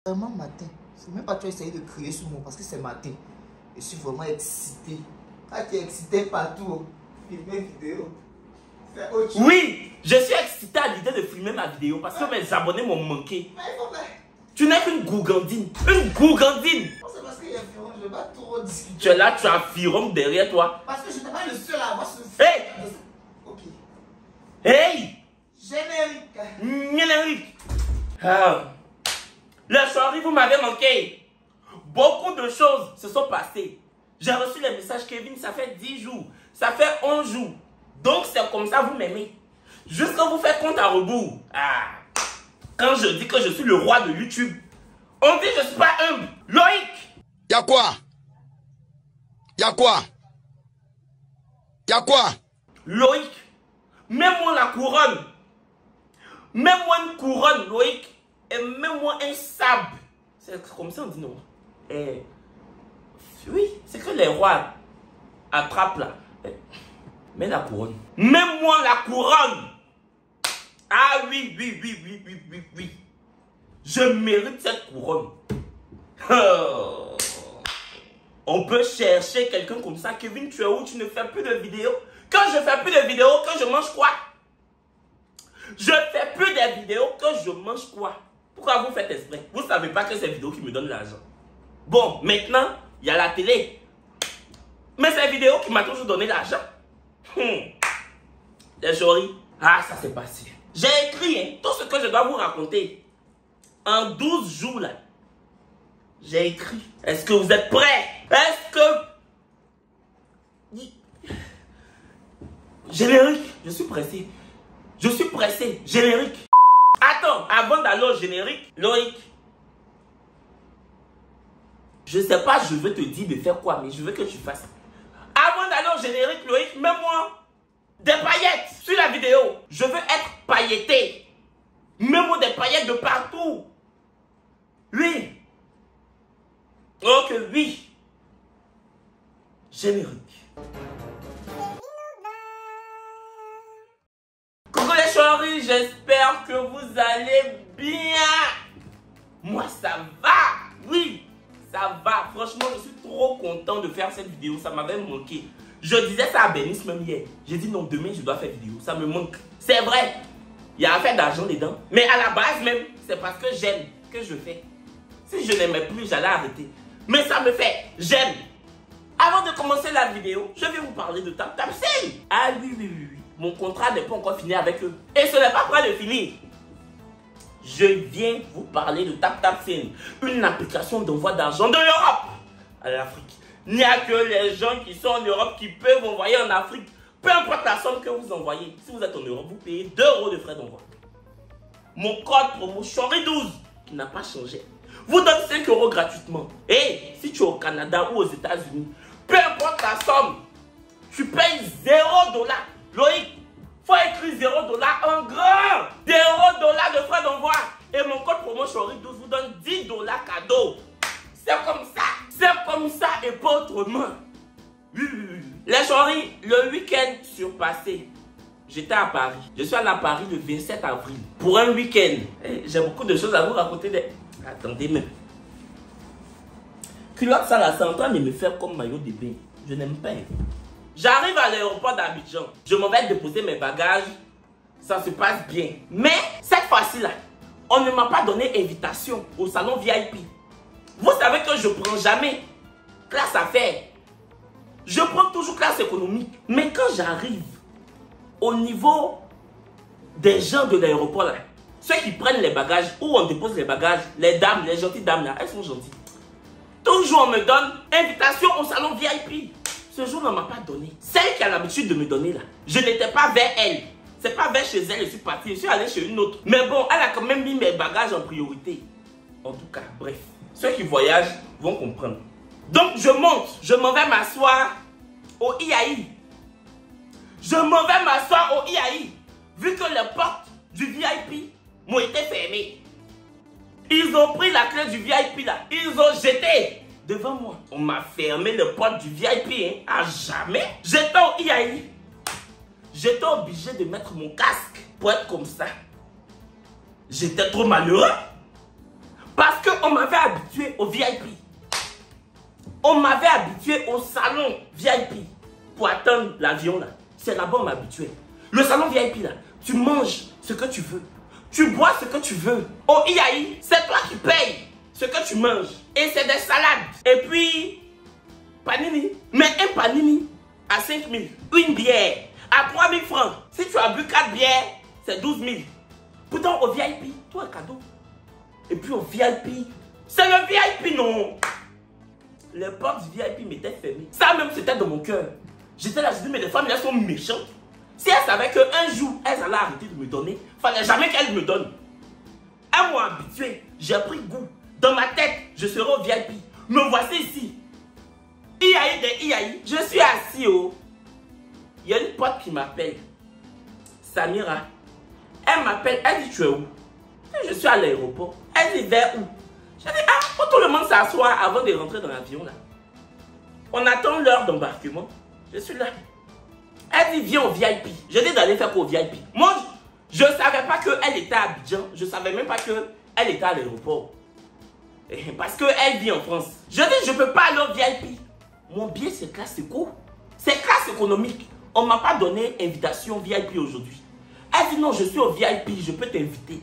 Vraiment matin. Il ne faut même pas essayer de crier sur moi parce que c'est matin. Je suis vraiment excité. Ah, tu es excité partout. Filmer vidéo. Oui, je suis excité à l'idée de filmer ma vidéo parce que mes abonnés m'ont manqué. Tu n'es qu'une gourgandine. Une gourgandine. C'est parce qu'il y a Firom, je ne vais pas trop discuter. Tu es là, tu as Firom derrière toi. Parce que je n'étais pas le seul à avoir ce... Hey! Ok. Hey! Générique. Générique. Ah. La soirée, vous m'avez manqué. Beaucoup de choses se sont passées. J'ai reçu les messages, Kevin, ça fait 10 jours. Ça fait 11 jours. Donc c'est comme ça, vous m'aimez. Jusqu'à vous faire compte à rebours. Ah. Quand je dis que je suis le roi de YouTube, on dit que je ne suis pas humble. Loïc. Y'a quoi? Y'a quoi? Y'a quoi? Loïc, mets-moi la couronne. Mets-moi une couronne, Loïc. Et mets-moi un sabre. C'est comme ça on dit non. Oui, c'est que les rois attrapent là. Mets la couronne. Mets-moi la couronne. Ah oui, oui, oui, oui, oui, oui, oui. Je mérite cette couronne. Oh. On peut chercher quelqu'un comme ça. Kevin, tu es où? Tu ne fais plus de vidéos. Quand je fais plus de vidéos, que je mange quoi? Je fais plus de vidéos, que je mange quoi? Pourquoi vous faites exprès? Vous ne savez pas que c'est les vidéos qui me donnent l'argent. Bon, maintenant, il y a la télé. Mais c'est les vidéos qui m'ont toujours donné l'argent. Les joris. Ah, ça s'est passé. J'ai écrit tout ce que je dois vous raconter. En 12 jours, là. J'ai écrit. Est-ce que vous êtes prêts? Est-ce que... Générique. Je suis pressé. Je suis pressé. Générique. Attends, avant d'aller au générique, Loïc. Je sais pas, je veux te dire de faire quoi, mais je veux que tu fasses. Avant d'aller au générique, Loïc, mets-moi des paillettes sur la vidéo. Je veux être pailleté. Mets-moi des paillettes de partout. Oui. Ok, oui. Générique. Coucou les chéris, j'espère que vous allez bien. Moi, ça va. Oui, ça va. Franchement, je suis trop content de faire cette vidéo. Ça m'avait manqué. Je disais ça à Bénis même hier. J'ai dit non, demain, je dois faire vidéo. Ça me manque. C'est vrai. Il y a affaire d'argent dedans. Mais à la base même, c'est parce que j'aime que je fais. Si je n'aimais plus, j'allais arrêter. Mais ça me fait. J'aime. Avant de commencer la vidéo, je vais vous parler de TapTapSend. Ah oui, oui, oui, oui. Mon contrat n'est pas encore fini avec eux. Et ce n'est pas prêt de finir. Je viens vous parler de TapTapSend. Une application d'envoi d'argent de l'Europe à l'Afrique. Il n'y a que les gens qui sont en Europe qui peuvent envoyer en Afrique. Peu importe la somme que vous envoyez. Si vous êtes en Europe, vous payez 2 € de frais d'envoi. Mon code promo CHORI12, qui n'a pas changé, vous donne 5 € gratuitement. Et si tu es au Canada ou aux États-Unis, peu importe la somme, tu payes 0 $. Loïc, faut écrire 0 $ en grand. 0 $ de frais d'envoi. Et mon code promo CHORI12 vous donne 10 $ cadeau. C'est comme ça. C'est comme ça et pas autrement. Les chéris, le week-end surpassé, j'étais à Paris. Je suis allé à Paris le 27 avril pour un week-end. J'ai beaucoup de choses à vous raconter. Attendez même. Culotte sale à Saint-Antoine et me faire comme maillot de bain. Je n'aime pas. J'arrive à l'aéroport d'Abidjan. Je m'en vais déposer mes bagages. Ça se passe bien. Mais cette fois-ci là, on ne m'a pas donné invitation au salon VIP. Vous savez que je ne prends jamais classe affaires. Je prends toujours classe économique. Mais quand j'arrive au niveau des gens de l'aéroport là, ceux qui prennent les bagages, où on dépose les bagages, les dames, les gentilles dames là, elles sont gentilles. Toujours on me donne invitation au salon VIP. Ce jour on ne m'a pas donné. Celle qui a l'habitude de me donner là, je n'étais pas vers elle. C'est pas vers chez elle, je suis parti, je suis allé chez une autre. Mais bon, elle a quand même mis mes bagages en priorité. En tout cas, bref. Ceux qui voyagent vont comprendre. Donc je monte, je m'en vais m'asseoir au IAI. Je m'en vais m'asseoir au IAI. Vu que les portes du VIP m'ont été fermées. Ils ont pris la clé du VIP là. Ils ont jeté devant moi. On m'a fermé les portes du VIP à jamais. J'étais au IAI. J'étais obligé de mettre mon casque pour être comme ça. J'étais trop malheureux. Parce qu'on m'avait habitué au VIP. On m'avait habitué au salon VIP pour attendre l'avion là. C'est là-bas on m'habituait. Le salon VIP là, tu manges ce que tu veux. Tu bois ce que tu veux. Au IAI, c'est toi qui payes ce que tu manges. Et c'est des salades. Et puis, panini. Mais un panini à 5 000. Une bière à 3 000 francs. Si tu as bu 4 bières, c'est 12 000. Pourtant, au VIP, tout un cadeau. Et puis au VIP, c'est le VIP non. Les portes du VIP m'étaient fermées. Ça même, c'était dans mon cœur. J'étais là, je dis, mais les femmes, elles sont méchantes. Si elles savaient qu'un jour, elles allaient arrêter de me donner, il fallait jamais qu'elles me donnent. Elles m'ont habitué, j'ai pris goût. Dans ma tête, je serai au VIP. Me voici ici. IAI de IAI. Je suis assis au... Il y a une pote qui m'appelle. Samira. Elle m'appelle, elle dit, tu es où? Je suis à l'aéroport. Elle dit, vers où? Je dis, ah, faut tout le monde s'asseoir avant de rentrer dans l'avion là. On attend l'heure d'embarquement. Je suis là. Elle dit, viens au VIP. Je dis d'aller faire quoi au VIP? Moi, je ne savais pas qu'elle était à Abidjan. Je ne savais même pas qu'elle était à l'aéroport. Parce qu'elle vit en France. Je dis, je ne peux pas aller au VIP. Mon billet, c'est classe éco. C'est classe économique. On ne m'a pas donné invitation VIP aujourd'hui. Elle dit, non, je suis au VIP, je peux t'inviter.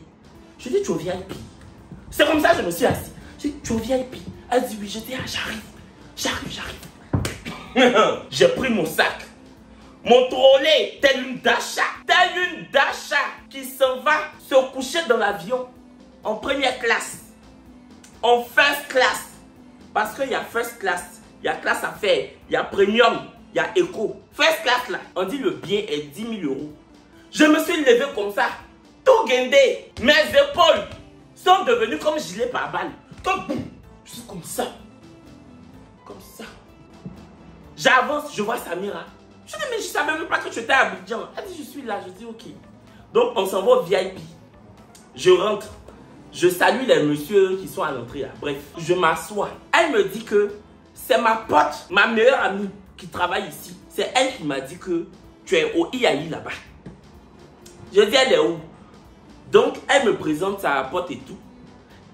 Je dis, tu es au VIP. C'est comme ça que je me suis assis. Je dis, tu es au VIP. Elle dit, oui, je dis, ah, j'arrive. J'ai pris mon sac. Mon trolley, tel une Dacha qui s'en va se coucher dans l'avion en première classe, en first class. Parce qu'il y a first class, il y a classe affaires, il y a premium, il y a éco. First class là, on dit le billet est 10 000 €. Je me suis levé comme ça, tout guindé. Mes épaules sont devenues comme gilet pare-balles. Je suis comme ça. Comme ça. J'avance, je vois Samira. Je dis, mais je ne savais même pas que tu étais à Abidjan. Elle dit, je suis là. Je dis, ok. Donc, on s'en va au VIP. Je rentre. Je salue les messieurs qui sont à l'entrée. Bref, je m'assois. Elle me dit que c'est ma pote, ma meilleure amie qui travaille ici. C'est elle qui m'a dit que tu es au IAI là-bas. Je dis, elle est où? Donc, elle me présente sa pote et tout.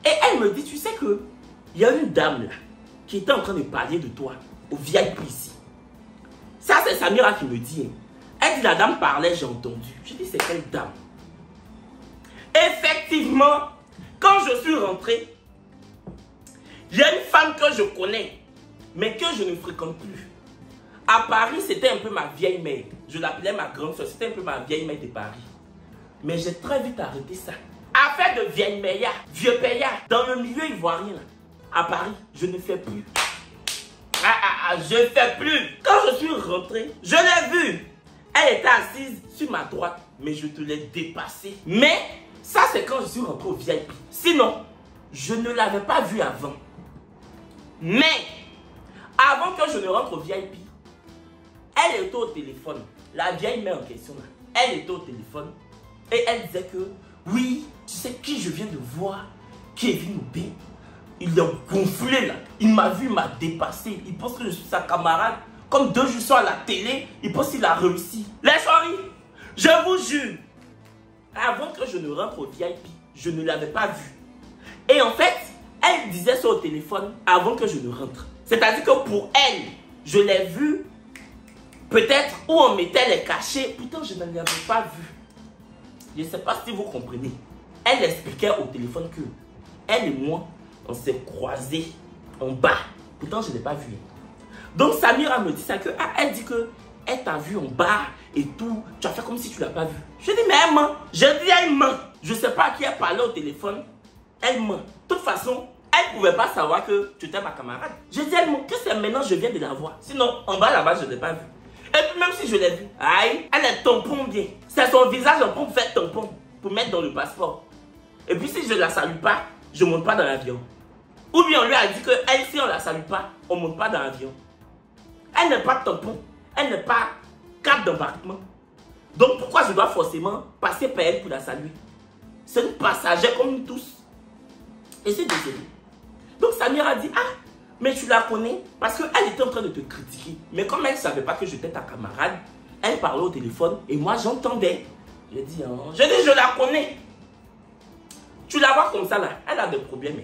Et elle me dit, tu sais que il y a une dame là qui était en train de parler de toi au VIP ici. Ça, c'est Samira qui me dit. Elle dit, la dame parlait, j'ai entendu. Je dis, c'est quelle dame? Effectivement, quand je suis rentré, il y a une femme que je connais, mais que je ne fréquente plus. À Paris, c'était un peu ma vieille mère. Je l'appelais ma grande soeur. C'était un peu ma vieille mère de Paris. Mais j'ai très vite arrêté ça. Affaire de vieille mère, vieux payard, dans le milieu ivoirien, là, à Paris, je ne fais plus. Je ne fais plus. Quand je suis rentré, je l'ai vue. Elle était assise sur ma droite, mais je te l'ai dépassée. Mais ça, c'est quand je suis rentré au VIP. Sinon, je ne l'avais pas vue avant. Mais, avant que je ne rentre au VIP, elle était au téléphone. La vieille mère en question, là, elle était au téléphone. Et elle disait que, oui, tu sais qui je viens de voir? Kevin Oubé. Il est gonflé là. Il m'a vu, il m'a dépassé. Il pense que je suis sa camarade. Comme 2 jours sur la télé, il pense qu'il a réussi. Les chéris, je vous jure, avant que je ne rentre au VIP, je ne l'avais pas vu. Et en fait, elle disait ça au téléphone avant que je ne rentre. C'est-à-dire que pour elle, je l'ai vu peut-être où on mettait les cachets. Pourtant, je ne l'avais pas vu. Je ne sais pas si vous comprenez. Elle expliquait au téléphone que elle et moi, on s'est croisés en bas. Pourtant, je ne l'ai pas vu. Donc, Samira me dit ça que, elle dit que elle t'a vu en bas et tout. Tu as fait comme si tu ne l'as pas vu. Je dis, mais elle ment. Je dis, elle ment. Je ne sais pas à qui elle parlait au téléphone. Elle ment. De toute façon, elle ne pouvait pas savoir que tu étais ma camarade. Je dis, elle ment. Que c'est maintenant que je viens de la voir. Sinon, en bas là-bas, je ne l'ai pas vu. Et puis, même si je l'ai vu, aïe, elle est tampon bien. C'est son visage en pour faire tampon, pour mettre dans le passeport. Et puis, si je ne la salue pas, je ne monte pas dans l'avion. Ou bien on lui a dit que elle, si on ne la salue pas, on ne monte pas dans l'avion. Elle n'est pas tampon. Elle n'est pas carte d'embarquement. Donc pourquoi je dois forcément passer par elle pour la saluer? C'est une passagère comme nous tous. Et c'est désolé. Donc Samira dit, ah, mais tu la connais? Parce qu'elle était en train de te critiquer. Mais comme elle ne savait pas que j'étais ta camarade, elle parlait au téléphone et moi j'entendais. Je dis, je la connais. Tu la vois comme ça là, elle a des problèmes.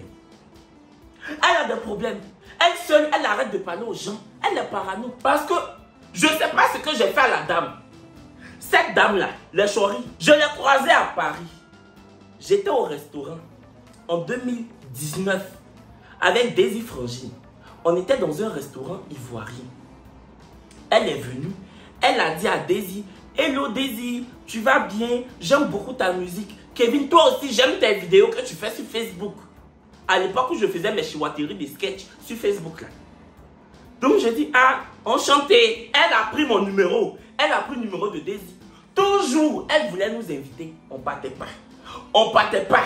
Elle a des problèmes. Elle seule, elle arrête de parler aux gens. Elle est parano. Parce que je ne sais pas ce que j'ai fait à la dame. Cette dame-là, les choris, je l'ai croisée à Paris. J'étais au restaurant en 2019 avec Daisy Frangine. On était dans un restaurant ivoirien. Elle est venue. Elle a dit à Daisy, hello Daisy, tu vas bien? J'aime beaucoup ta musique. Kevin, toi aussi, j'aime tes vidéos que tu fais sur Facebook. À l'époque où je faisais mes chihuateries, des sketchs sur Facebook là. Donc je dis, ah, enchantée. Elle a pris mon numéro. Elle a pris le numéro de Daisy. Toujours, elle voulait nous inviter. On ne partait pas. On ne partait pas.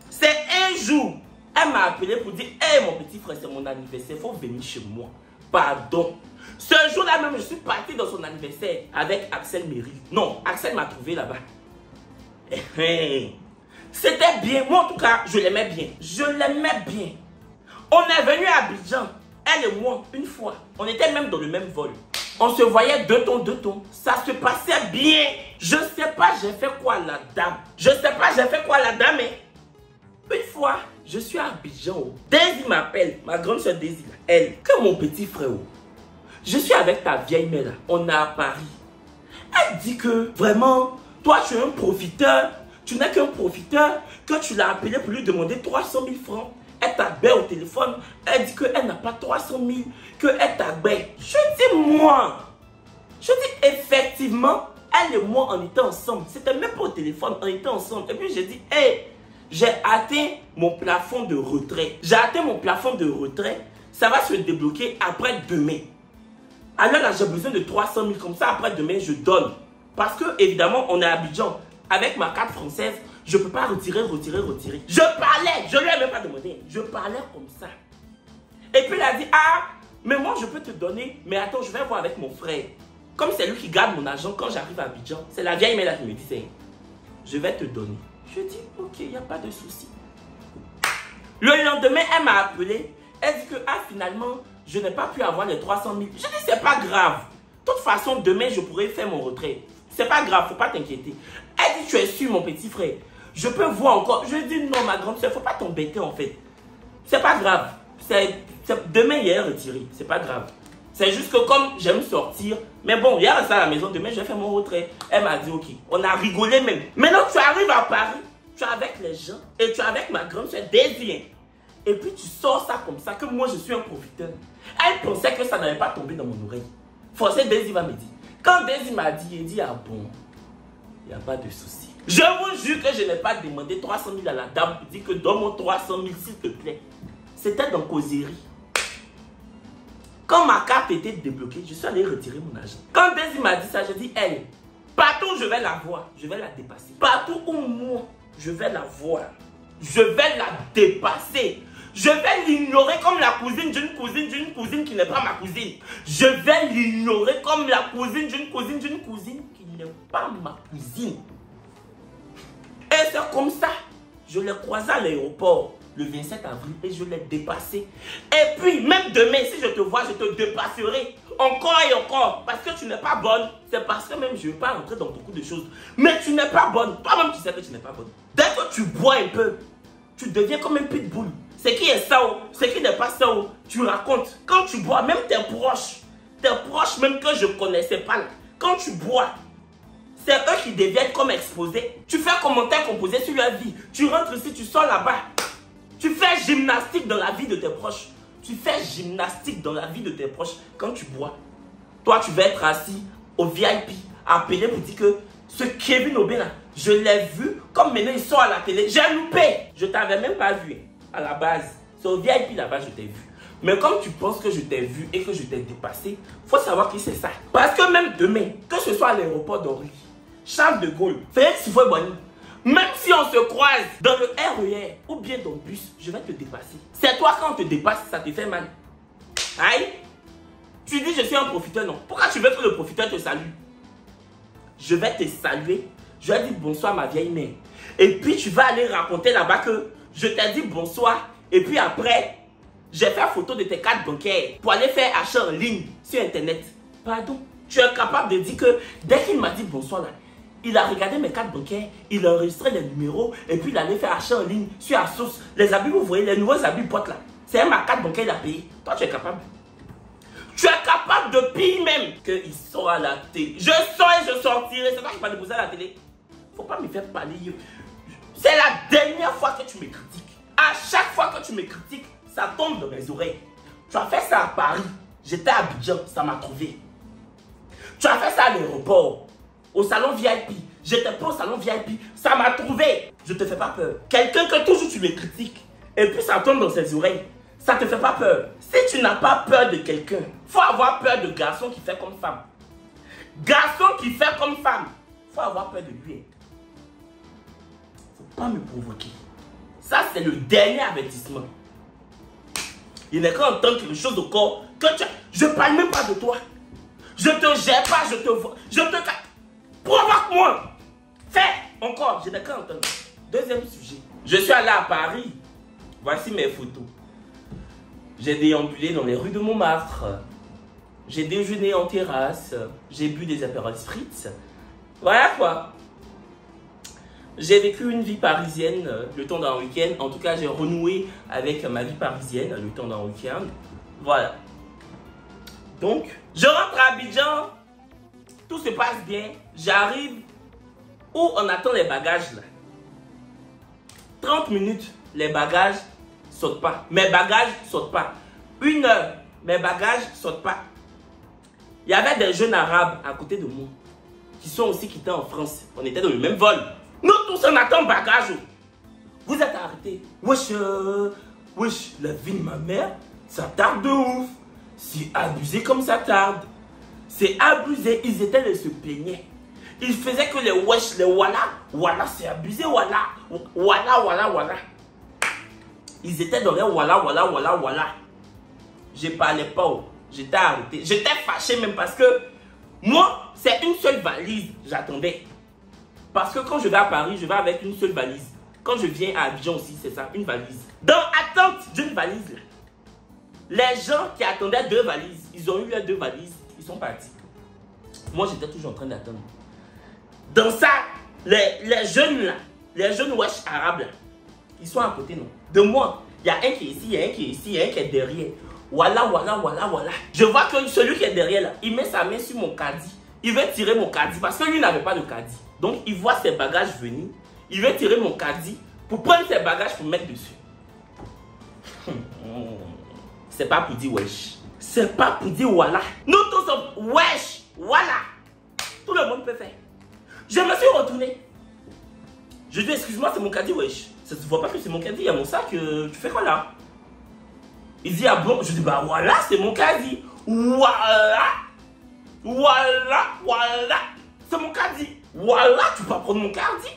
C'est un jour, elle m'a appelé pour dire, hey mon petit frère, c'est mon anniversaire, il faut venir chez moi. Pardon. Ce jour-là même, je suis parti dans son anniversaire avec Axel Méry. Non, Axel m'a trouvé là-bas. C'était bien. Moi, en tout cas, je l'aimais bien. Je l'aimais bien. On est venu à Abidjan, elle et moi, une fois. On était même dans le même vol. On se voyait deux tons. Ça se passait bien. Je sais pas, j'ai fait quoi à la dame. Je sais pas, j'ai fait quoi à la dame, mais une fois, je suis à Abidjan. Daisy m'appelle, ma grande soeur Daisy, elle, que mon petit frère. Je suis avec ta vieille mère là, on est à Paris. Elle dit que vraiment, toi tu es un profiteur, tu n'es qu'un profiteur, que tu l'as appelé pour lui demander 300 000 francs. Elle t'a baie au téléphone, elle dit qu'elle n'a pas 300 000, qu'elle t'a baie. Je dis effectivement, elle et moi on était ensemble, c'était même pas au téléphone, on était ensemble. Et puis j'ai dit, hey, j'ai atteint mon plafond de retrait. J'ai atteint mon plafond de retrait, ça va se débloquer après demain. Alors là, j'ai besoin de 300 000 comme ça. Après demain, je donne. Parce que, évidemment, on est à Abidjan. Avec ma carte française, je ne peux pas retirer. Je parlais. Je ne lui ai même pas demandé. Je parlais comme ça. Et puis, il a dit, ah, mais moi, je peux te donner. Mais attends, je vais voir avec mon frère. Comme c'est lui qui garde mon argent quand j'arrive à Abidjan. C'est la vieille mère qui me disait, je vais te donner. Je dis, ok, il n'y a pas de souci. Le lendemain, elle m'a appelé. Elle dit que, ah, finalement, je n'ai pas pu avoir les 300 000. Je dis, c'est pas grave. De toute façon, demain, je pourrai faire mon retrait. C'est pas grave, faut pas t'inquiéter. Elle dit, tu es sûr, mon petit frère. Je peux voir encore. Je dis, non, ma grande soeur, faut pas t'embêter, en fait. C'est pas grave. Demain, il est retiré. C'est pas grave. C'est juste que comme j'aime sortir, mais bon, il y a ça à la maison, demain, je vais faire mon retrait. Elle m'a dit, ok. On a rigolé même. Maintenant, tu arrives à Paris, tu es avec les gens, et tu es avec ma grande soeur, Daisy. Et puis tu sors ça comme ça, que moi je suis un profiteur. Elle pensait que ça n'allait pas tomber dans mon oreille. Forcément, Daisy va me dire. Quand Daisy m'a dit, il dit, ah bon, il n'y a pas de souci. Je vous jure que je n'ai pas demandé 300 000 à la dame pour dire que donne-moi 300 000 s'il te plaît. C'était dans causerie. Quand ma carte était débloquée, je suis allé retirer mon argent. Quand Daisy m'a dit ça, je dis, elle, partout où je vais la voir, je vais la dépasser. Partout où moi, je vais la voir, je vais la dépasser. Je vais l'ignorer comme la cousine d'une cousine qui n'est pas ma cousine. Je vais l'ignorer comme la cousine d'une cousine qui n'est pas ma cousine. Et c'est comme ça. Je l'ai croisé à l'aéroport le 27 avril et je l'ai dépassé. Et puis, même demain, si je te vois, je te dépasserai encore et encore. Parce que tu n'es pas bonne. C'est parce que même je ne vais pas rentrer dans beaucoup de choses. Mais tu n'es pas bonne. Toi-même, tu sais que tu n'es pas bonne. Dès que tu bois un peu, tu deviens comme un pitbull. Ce qui est ça, ce qui n'est pas ça, tu racontes. Quand tu bois, même tes proches même que je ne connaissais pas, là, quand tu bois, c'est eux qui deviennent comme exposés. Tu fais un commentaire composé sur leur vie. Tu rentres ici, tu sors là-bas. Tu fais gymnastique dans la vie de tes proches. Tu fais gymnastique dans la vie de tes proches quand tu bois. Toi, tu vas être assis au VIP, appelé pour dire que ce Kevin Obé là, je l'ai vu, comme maintenant il sort à la télé. J'ai loupé. Je ne t'avais même pas vu. À la base, c'est au VIP là-bas je t'ai vu. Mais comme tu penses que je t'ai vu et que je t'ai dépassé, il faut savoir qui c'est ça. Parce que même demain, que ce soit à l'aéroport d'Orly, Charles de Gaulle, Félix Houphouët-Boigny, même si on se croise dans le RER ou bien dans le bus, je vais te dépasser. C'est toi quand on te dépasse, ça te fait mal. Aïe. Tu dis je suis un profiteur, non. Pourquoi tu veux que le profiteur te salue? Je vais te saluer. Je vais dire bonsoir ma vieille mère. Et puis tu vas aller raconter là-bas que je t'ai dit bonsoir et puis après, j'ai fait photo de tes cartes bancaires pour aller faire achat en ligne sur internet. Pardon, tu es capable de dire que dès qu'il m'a dit bonsoir là, il a regardé mes cartes bancaires, il a enregistré les numéros et puis il allait faire achat en ligne sur Asos. Les habits, vous voyez, les nouveaux habits potes là. C'est ma carte bancaire, il a payé. Toi, tu es capable. Tu es capable de pire même qu'il sort à la télé. Je sors et je sortirai. C'est toi qui vas déposer à la télé. Faut pas me faire parler. C'est la dernière fois que tu me critiques. À chaque fois que tu me critiques, ça tombe dans mes oreilles. Tu as fait ça à Paris. J'étais à Abidjan, ça m'a trouvé. Tu as fait ça à l'aéroport, au salon VIP. J'étais pas au salon VIP, ça m'a trouvé. Je te fais pas peur. Quelqu'un que toujours tu me critiques, et puis ça tombe dans ses oreilles, ça te fait pas peur. Si tu n'as pas peur de quelqu'un, faut avoir peur de garçon qui fait comme femme. Garçon qui fait comme femme, faut avoir peur de lui. Faut pas me provoquer. Ça, c'est le dernier avertissement. Il n'est qu'à entendre quelque chose au corps que tu as. Je parle même pas de toi. Je te gère pas, je te vois. Je te... Provoque-moi. Fais encore, je n'ai qu'à entendre. Deuxième sujet. Je suis allé à Paris. Voici mes photos. J'ai déambulé dans les rues de Montmartre. J'ai déjeuné en terrasse. J'ai bu des apéros spritz. Voilà quoi. J'ai vécu une vie parisienne le temps d'un week-end. En tout cas, j'ai renoué avec ma vie parisienne le temps d'un week-end. Voilà. Donc, je rentre à Abidjan. Tout se passe bien. J'arrive où on attend les bagages là. 30 minutes, les bagages sautent pas. Mes bagages sautent pas. 1 heure, mes bagages sautent pas. Il y avait des jeunes arabes à côté de moi qui sont aussi quittés en France. On était dans le même vol. Nous tous on attend bagage. Vous êtes arrêtés. Wesh, wesh, la vie de ma mère, ça tarde de ouf. C'est abusé comme ça tarde. C'est abusé. Ils étaient là, ils se plaignaient. Ils faisaient que les wesh, les voilà, c'est abusé, voilà. Ils étaient dans les voilà. Je parlais pas. J'étais arrêté. J'étais fâché même parce que moi, c'est une seule valise, j'attendais. Parce que quand je vais à Paris, je vais avec une seule valise. Quand je viens à Abidjan aussi, c'est ça, une valise. Dans attente d'une valise, là, les gens qui attendaient 2 valises, ils ont eu leurs 2 valises, ils sont partis. Moi, j'étais toujours en train d'attendre. Dans ça, les jeunes là, les jeunes wesh arabes là, ils sont à côté, non? De moi, il y a un qui est ici, il y a un qui est ici, il y a un qui est derrière. Voilà. Je vois que celui qui est derrière là, il met sa main sur mon caddie. Il veut tirer mon caddie parce que lui n'avait pas de caddie. Donc, il voit ses bagages venir. Il veut tirer mon caddie pour prendre ses bagages pour mettre dessus. C'est pas pour dire wesh. C'est pas pour dire voilà. Nous tous sommes wesh, voilà. Tout le monde peut faire. Je me suis retourné. Je dis excuse-moi, c'est mon caddie wesh. Ça ne se voit pas que c'est mon caddie, il y a mon sac, tu fais quoi là? Il dit ah bon? Je dis bah voilà, c'est mon caddie. Voilà. C'est mon caddie. Voilà, tu peux prendre mon caddie.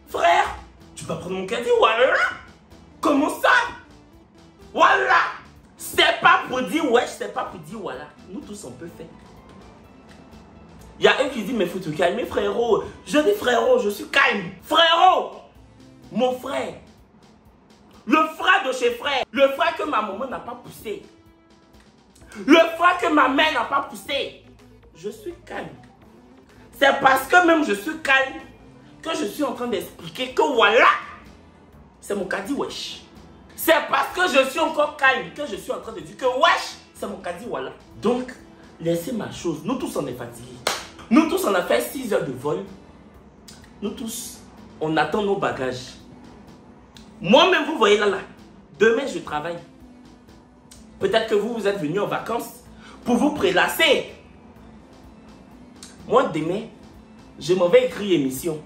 Frère, tu peux prendre mon caddie, voilà. Comment ça? Voilà. C'est pas pour dire wesh, c'est pas pour dire voilà. Nous tous on peut faire. Il y a un qui dit mais faut te calmer frérot. Je dis frérot, je suis calme. Frérot, mon frère. Le frère de chez frère. Le frère que ma maman n'a pas poussé. Le frère que ma mère n'a pas poussé. Je suis calme. C'est parce que même je suis calme que je suis en train d'expliquer que voilà, c'est mon caddie wesh. C'est parce que je suis encore calme que je suis en train de dire que wesh, c'est mon caddie voilà. Donc, laissez ma chose. Nous tous on est fatigués. Nous tous on a fait 6 heures de vol. Nous tous, on attend nos bagages. Moi-même, vous voyez là. Demain, je travaille. Peut-être que vous êtes venus en vacances pour vous prélasser. Moi, demain, je m'en vais écrire émission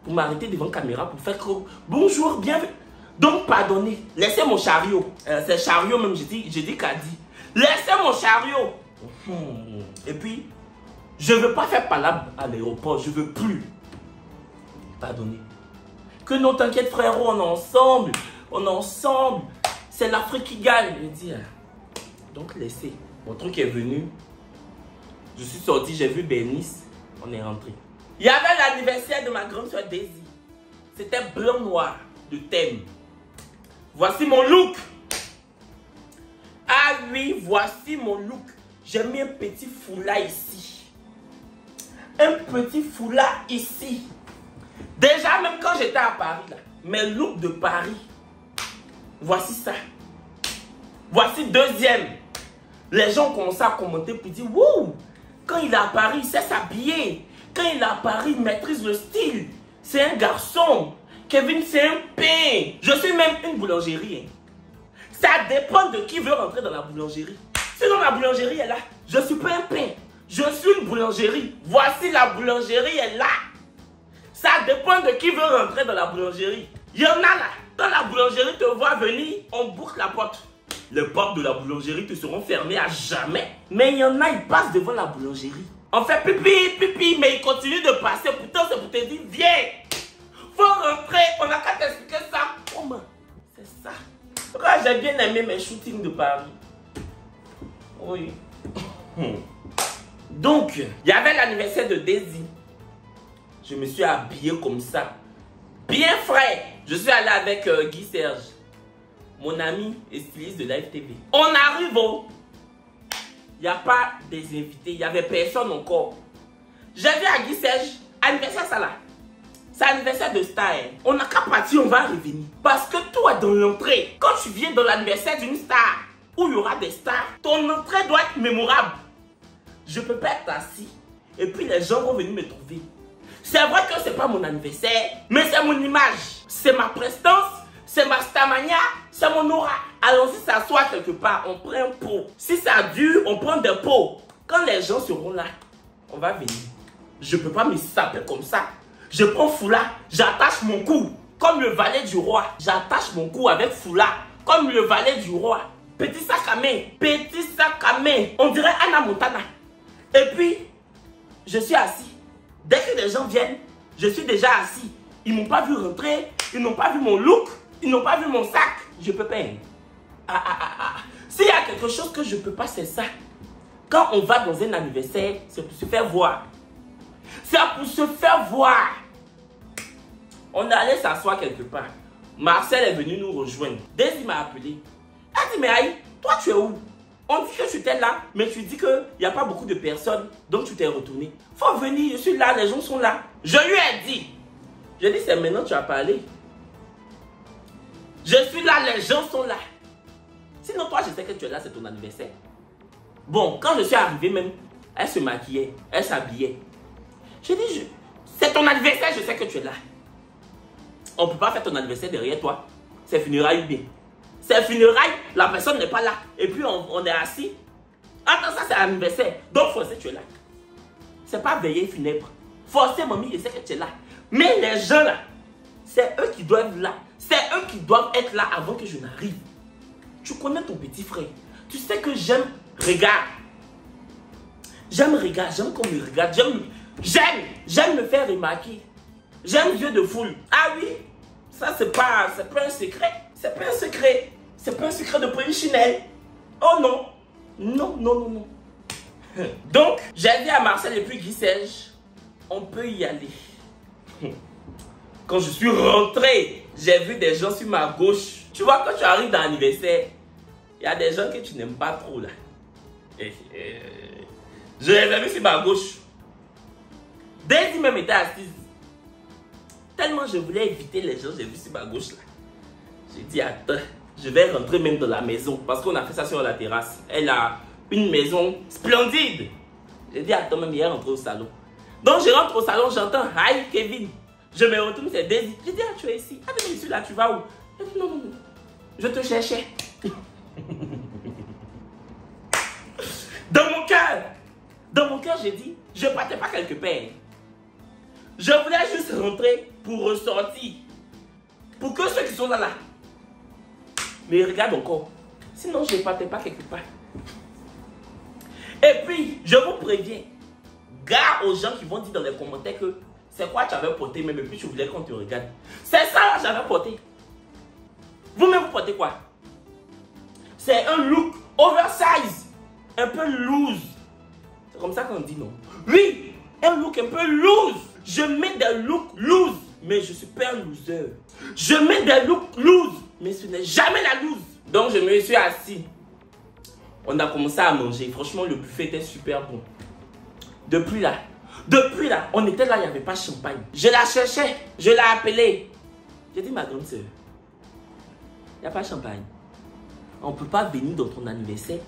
pour m'arrêter devant la caméra pour faire que bonjour, bienvenue. Donc, pardonnez, laissez mon chariot. C'est chariot même, j'ai dit caddie. Laissez mon chariot. Et puis, je ne veux pas faire palabre à l'aéroport, je ne veux plus. Pardonnez. Que non, t'inquiète frérot, on est ensemble. On est ensemble. C'est l'Afrique qui gagne. Je dis, donc laissez. Mon truc est venu. Je suis sorti, j'ai vu Bernice. On est rentré. Il y avait l'anniversaire de ma grande soeur Daisy. C'était blanc-noir de thème. Voici mon look. Ah oui, voici mon look. J'ai mis un petit foulard ici. Un petit foulard ici. Déjà, même quand j'étais à Paris, là, mes looks de Paris, voici ça. Voici deuxième. Les gens commencent à commenter pour dire, wouh, quand il est à Paris, il sait s'habiller. Quand il est à Paris, il maîtrise le style. C'est un garçon. Kevin, c'est un pain. Je suis même une boulangerie. Hein. Ça dépend de qui veut rentrer dans la boulangerie. Sinon, la boulangerie est là. Je ne suis pas un pain. Je suis une boulangerie. Voici la boulangerie est là. Ça dépend de qui veut rentrer dans la boulangerie. Il y en a là. Quand la boulangerie te voit venir, on boucle la porte. Les portes de la boulangerie te seront fermées à jamais. Mais il y en a, ils passent devant la boulangerie. On fait pipi, pipi, mais ils continuent de passer. Pourtant, c'est pour te dire, viens. Faut rentrer. On n'a qu'à t'expliquer ça. Comment? C'est ça. Pourquoi j'ai bien aimé mes shootings de Paris. Oui. Donc, il y avait l'anniversaire de Daisy. Je me suis habillé comme ça. Bien frais. Je suis allé avec Guy Serge, mon ami et styliste de Live TV. On arrive au... Il n'y a pas des invités. Il n'y avait personne encore. J'ai vu à Guy Serge, anniversaire ça là. C'est anniversaire de star. Hein. On n'a qu'à partir, on va revenir. Parce que toi, dans l'entrée, quand tu viens dans l'anniversaire d'une star, où il y aura des stars, ton entrée doit être mémorable. Je ne peux pas être assis. Et puis les gens vont venir me trouver. C'est vrai que ce n'est pas mon anniversaire, mais c'est mon image. C'est ma prestance, c'est ma stamania, c'est mon aura. Alors si ça soit quelque part, on prend un pot. Si ça dure, on prend des pots. Quand les gens seront là, on va venir. Je ne peux pas me saper comme ça. Je prends foulard, j'attache mon cou, comme le valet du roi. J'attache mon cou avec foulard, comme le valet du roi. Petit sac à main, petit sac à main. On dirait Anna Montana. Et puis, je suis assis. Dès que les gens viennent, je suis déjà assis. Ils ne m'ont pas vu rentrer, ils n'ont pas vu mon look, ils n'ont pas vu mon sac. Je peux pas. S'il y a quelque chose que je ne peux pas, c'est ça. Quand on va dans un anniversaire, c'est pour se faire voir. C'est pour se faire voir. On est allé s'asseoir quelque part. Marcel est venu nous rejoindre. Daisy m'a appelé. Elle dit, mais Aïe, toi tu es où? On dit que tu étais là, mais tu dis qu'il n'y a pas beaucoup de personnes, donc tu t'es retourné. Faut venir, je suis là, les gens sont là. Je lui ai dit. Je dis, c'est maintenant que tu as parlé. Je suis là, les gens sont là. Sinon, toi, je sais que tu es là, c'est ton anniversaire. Bon, quand je suis arrivé même, elle se maquillait, elle s'habillait. Je dis, c'est ton anniversaire, je sais que tu es là. On ne peut pas faire ton anniversaire derrière toi. C'est funérailles bien. C'est funérailles, la personne n'est pas là. Et puis on est assis. Attends, ça c'est l'anniversaire. Donc forcément tu es là. C'est pas veillée funèbre. Forcément, mamie, je sais que tu es là. Mais les gens là, c'est eux qui doivent être là. C'est eux qui doivent être là avant que je n'arrive. Tu connais ton petit frère. Tu sais que j'aime regard. J'aime regard, j'aime qu'on me regarde. J'aime me faire remarquer. J'aime yeux de foule. Ah oui, ça c'est pas un secret. C'est pas un secret. C'est pas un secret de Polichinelle. Oh non. Non, non, non, non. Donc, j'ai dit à Marcel et puis Guy Serge, on peut y aller. Quand je suis rentré, j'ai vu des gens sur ma gauche. Tu vois, quand tu arrives dans l'anniversaire, il y a des gens que tu n'aimes pas trop là. Je les ai vus sur ma gauche. Daisy même était assise. Tellement je voulais éviter les gens, j'ai vu sur ma gauche là. J'ai dit, attends, je vais rentrer même dans la maison. Parce qu'on a fait ça sur la terrasse. Elle a une maison splendide. J'ai dit, attends, même hier, rentrer au salon. Donc, je rentre au salon, j'entends, hi Kevin. Je me retourne, c'est Daisy. J'ai dit, ah, tu es ici. Ah, mais je suis là, tu vas où? Elle dit, non, non, non. Je te cherchais. Dans mon cœur, j'ai dit, je ne partais pas quelque part. Je voulais juste rentrer pour ressortir. Pour que ceux qui sont là, mais regarde encore. Sinon, je ne partais pas quelque part. Et puis, je vous préviens, gare aux gens qui vont dire dans les commentaires que c'est quoi tu avais porté, même et puis tu voulais qu'on te regarde. C'est ça que j'avais porté. Vous-même, vous portez quoi? C'est un look oversize, un peu loose. C'est comme ça qu'on dit, non? Oui, un look un peu loose. Je mets des looks loose, mais je suis pas un loser. Je mets des looks loose, mais ce n'est jamais la loose. Donc je me suis assis. On a commencé à manger. Franchement, le buffet était super bon. Depuis là, on était là, il n'y avait pas de champagne. Je la cherchais, je l'ai appelée. J'ai dit, ma grande soeur, il n'y a pas de champagne. on ne peut pas venir dans ton anniversaire.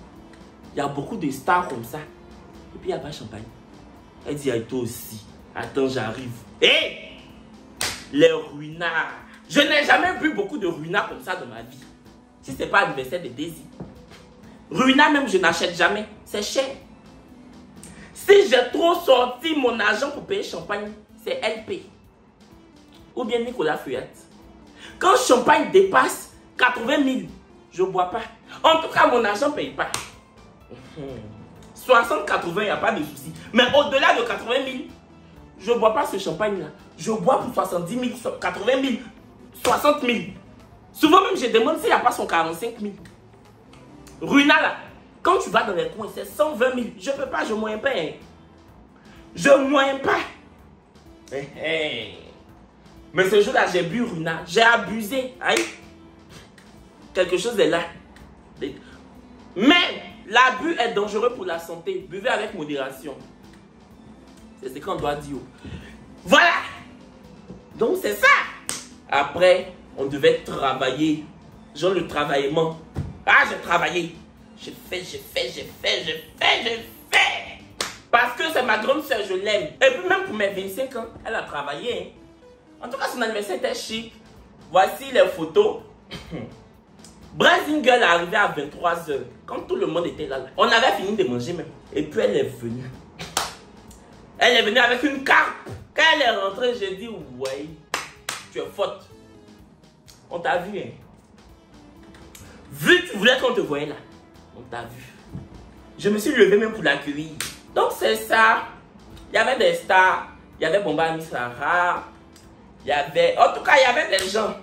Il y a beaucoup de stars comme ça. Et puis il n'y a pas de champagne. Elle dit, toi aussi. Attends, j'arrive. Hé! Les ruinards. Je n'ai jamais vu beaucoup de ruinards comme ça dans ma vie. Si ce n'est pas l'anniversaire de Daisy. Ruinards même, je n'achète jamais. C'est cher. Si j'ai trop sorti mon argent pour payer champagne, c'est LP. Ou bien Nicolas Feuillette. Quand champagne dépasse 80 000, je ne bois pas. En tout cas, mon argent ne paye pas. 60-80, il n'y a pas de souci. Mais au-delà de 80 000, je ne bois pas ce champagne-là. Je bois pour 70 000, 80 000, 60 000. Souvent même, je demande s'il n'y a pas son 45 000. Ruina là, quand tu vas dans les coins, c'est 120 000. Je ne peux pas, je ne moyen pas. Hein. Je ne moyen pas. Mais ce jour-là, j'ai bu Ruina. J'ai abusé. Aïe. Quelque chose est là. Mais l'abus est dangereux pour la santé. Buvez avec modération. C'est ce qu'on doit dire. Voilà. Donc c'est ça. Après, on devait travailler. Genre le travaillement. Ah, j'ai travaillé. J'ai fait. Parce que c'est ma grande soeur, je l'aime. Et puis même pour mes 25 ans, elle a travaillé. En tout cas, son anniversaire était chic. Voici les photos. Brazing Girl est arrivée à 23 h. Quand tout le monde était là. On avait fini de manger même. Et puis elle est venue. Elle est venue avec une carpe. Quand elle est rentrée, j'ai dit, ouais, tu es faute. On t'a vu, hein. Vu que tu voulais qu'on te voie là. On t'a vu. Je me suis levé même pour l'accueillir. Donc c'est ça. Il y avait des stars. Il y avait Bomba Misara. Il y avait... En tout cas, il y avait des gens.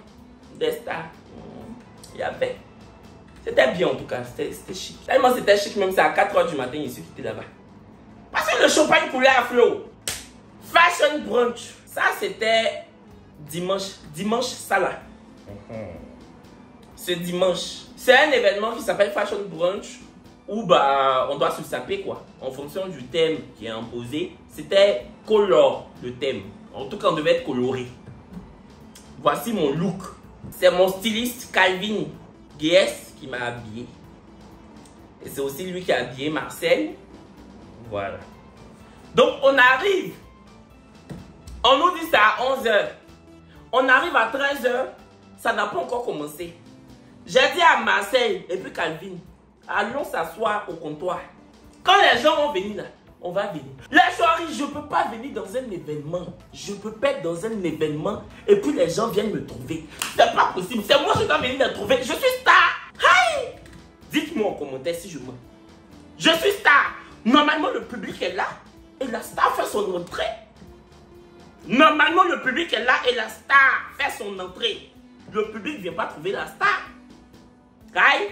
Des stars. Il y avait. C'était bien en tout cas. C'était chic. Tellement c'était chic, même c'est à 4 h du matin, il suis quitté là-bas. Parce que le champagne coulait à flot. Fashion brunch. Ça c'était dimanche. Dimanche ça là. Ce dimanche. C'est un événement qui s'appelle Fashion Brunch. Où bah, on doit se saper quoi. En fonction du thème qui est imposé. C'était color le thème. En tout cas on devait être coloré. Voici mon look. C'est mon styliste Calvin Guess qui m'a habillé. Et c'est aussi lui qui a habillé Marcel. Voilà. Donc on arrive. On nous dit c'est à 11 h. On arrive à 13 h. Ça n'a pas encore commencé. J'ai dit à Marcel et puis Calvin, allons s'asseoir au comptoir. Quand les gens vont venir là, on va venir. Les soirées, je ne peux pas venir dans un événement. Je peux pas être dans un événement et puis les gens viennent me trouver. C'est pas possible. C'est moi qui dois venir les trouver. Je suis star. Hey! Dites-moi en commentaire si je mens. Je suis star. Normalement, le public est là et la star fait son entrée. Normalement, le public est là et la star fait son entrée. Le public ne vient pas trouver la star. Hey!